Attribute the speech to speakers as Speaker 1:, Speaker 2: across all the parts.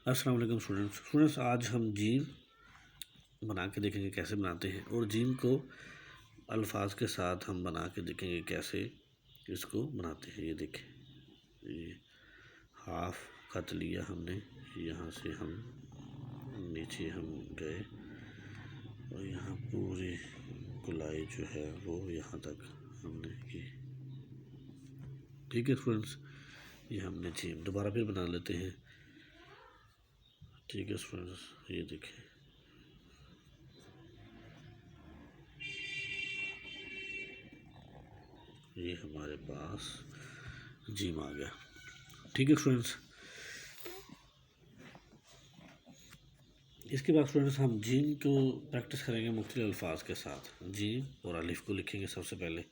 Speaker 1: अस्सलाम वालेकुम स्टूडेंट्स, आज हम जीम बना के देखेंगे कैसे बनाते हैं, और जीम को अल्फाज के साथ हम बना के देखेंगे कैसे इसको बनाते हैं। ये देखें, ये हाफ खत लिया हमने, यहाँ से हम नीचे हम गए और यहाँ पूरी गुलाई जो है वो यहाँ तक हमने की। ठीक है स्टूडेंट्स, ये हमने जीम दोबारा फिर बना लेते हैं। ठीक है स्टूडेंट्स, ये देखें, ये हमारे पास जीम आ गया। ठीक है स्टूडेंट्स, इसके बाद स्टूडेंट्स हम जीम को प्रैक्टिस करेंगे मुख्तलिफ अल्फाज के साथ। जीम और अलिफ को लिखेंगे सबसे पहले,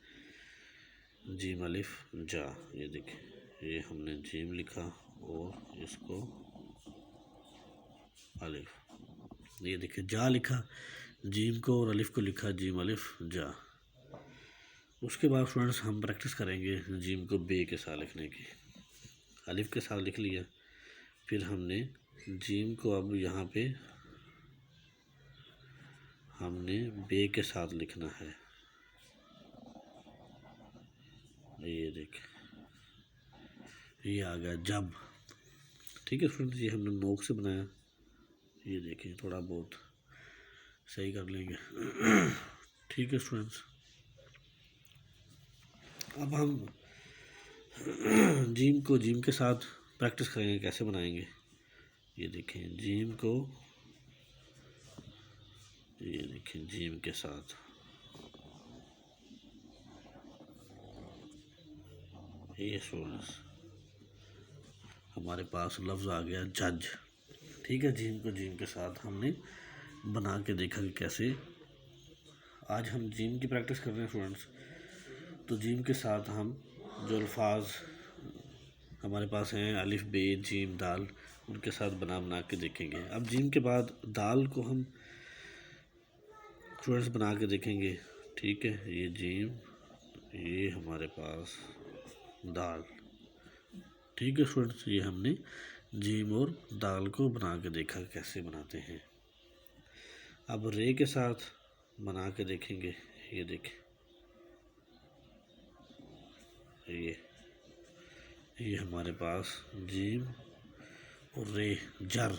Speaker 1: जीम अलिफ जा। ये देखें, ये हमने जीम लिखा और इसको अलिफ, ये देखिए जा लिखा, जीम को और अलिफ को लिखा, जीम अलिफ जा। उसके बाद स्टूडेंट्स हम प्रैक्टिस करेंगे जीम को बे के साथ लिखने की। अलिफ के साथ लिख लिया, फिर हमने जीम को अब यहाँ पे हमने बे के साथ लिखना है। ये देखें, ये आ गया जब। ठीक है स्टूडेंट्स, ये हमने नोक से बनाया। ये देखें, थोड़ा बहुत सही कर लेंगे। ठीक है स्टूडेंट्स, अब हम जीम को जीम के साथ प्रैक्टिस करेंगे कैसे बनाएंगे। ये देखें जीम को, ये देखें जीम के साथ, ये स्टूडेंट्स हमारे पास लफ्ज़ आ गया जज। ठीक है, जीम को जीम के साथ हमने बना के देखा कि कैसे। आज हम जीम की प्रैक्टिस कर रहे हैं स्टूडेंट्स, तो जीम के साथ हम जो अल्फाज हमारे पास हैं अलिफ बे जीम दाल, उनके साथ बना बना के देखेंगे। अब जीम के बाद दाल को हम स्टूडेंट्स बना के देखेंगे। ठीक है, ये जीम, ये हमारे पास दाल। ठीक है स्टूडेंट्स, ये हमने जीम और दाल को बना के देखा कैसे बनाते हैं। अब रे के साथ बना के देखेंगे। ये देखें, ये हमारे पास जीम और रे जर,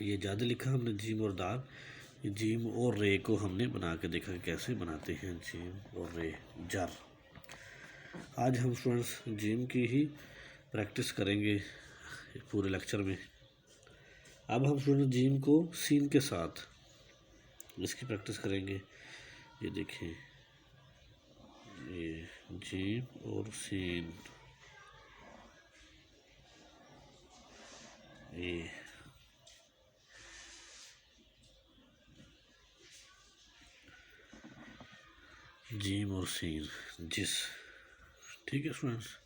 Speaker 1: ये ज़्यादा लिखा हमने जीम और दाल। ये जीम और रे को हमने बना के देखा कैसे बनाते हैं जीम और रे जर। आज हम स्टूडेंट्स जीम की ही प्रैक्टिस करेंगे पूरे लेक्चर में। अब हम स्टूडेंट जीम को सीन के साथ इसकी प्रैक्टिस करेंगे। ये देखें, ये जीम और सीन, ये जीम और सीन जिस। ठीक है स्टूडेंट्स,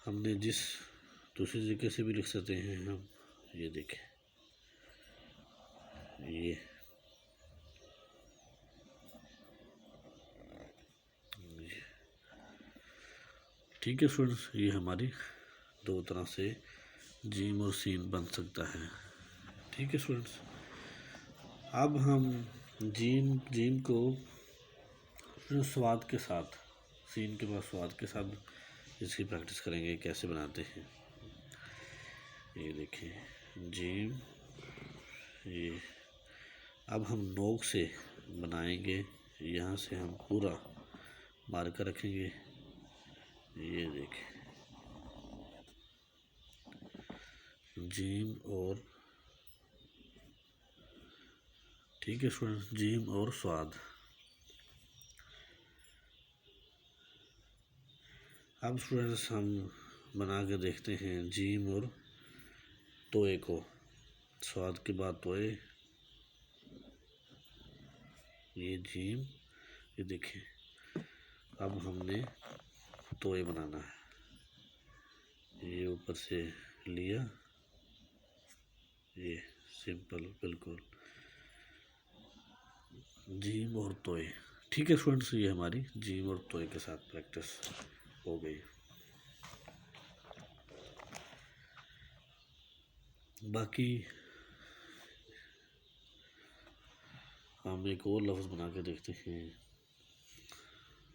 Speaker 1: हमने जिस दूसरी तरीके से भी लिख सकते हैं हम। ये देखें, ये ठीक है स्टूडेंट्स, ये हमारी दो तरह से जीम और सीन बन सकता है। ठीक है स्टूडेंट्स, अब हम जीम को स्वाद के साथ, सीन के बाद स्वाद के साथ इसकी प्रैक्टिस करेंगे कैसे बनाते हैं। ये देखें जीम, ये अब हम नोक से बनाएंगे, यहाँ से हम पूरा मार्कर रखेंगे। ये देखें जीम और, ठीक है स्टूडेंट्स, जीम और स्वाद। अब स्टूडेंट्स हम बना के देखते हैं जीम और तोए को। स्वाद के बाद तोए, ये जीम, ये देखें, अब हमने तोए बनाना है। ये ऊपर से लिया, ये सिंपल बिल्कुल जीम और तोए। ठीक है स्टूडेंट्स, ये हमारी जीम और तोए के साथ प्रैक्टिस हो गई। बाकी हम एक और लफ्ज़ बना के देखते हैं,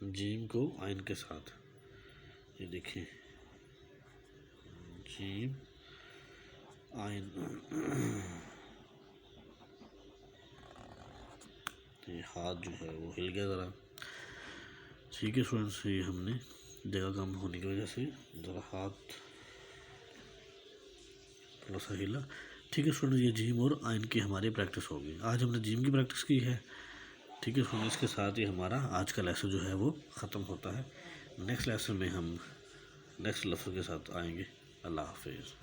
Speaker 1: जीम को आइन के साथ। ये देखें, जीम आइन, ये हाथ जो है वो हिल गया ज़रा। ठीक है स्टूडेंट्स, ये हमने जगह कम होने की वजह से ज़रा हाथ थोड़ा सा हिला। ठीक है स्टूडेंट्स, ये जीम और आइन की हमारी प्रैक्टिस होगी। आज हमने जीम की प्रैक्टिस की है। ठीक है स्टूडेंट्स, इसके साथ ही हमारा आज का लेसन जो है वो ख़त्म होता है। नेक्स्ट लेसन में हम नेक्स्ट लफ्ज़ के साथ आएंगे। अल्लाह हाफिज़।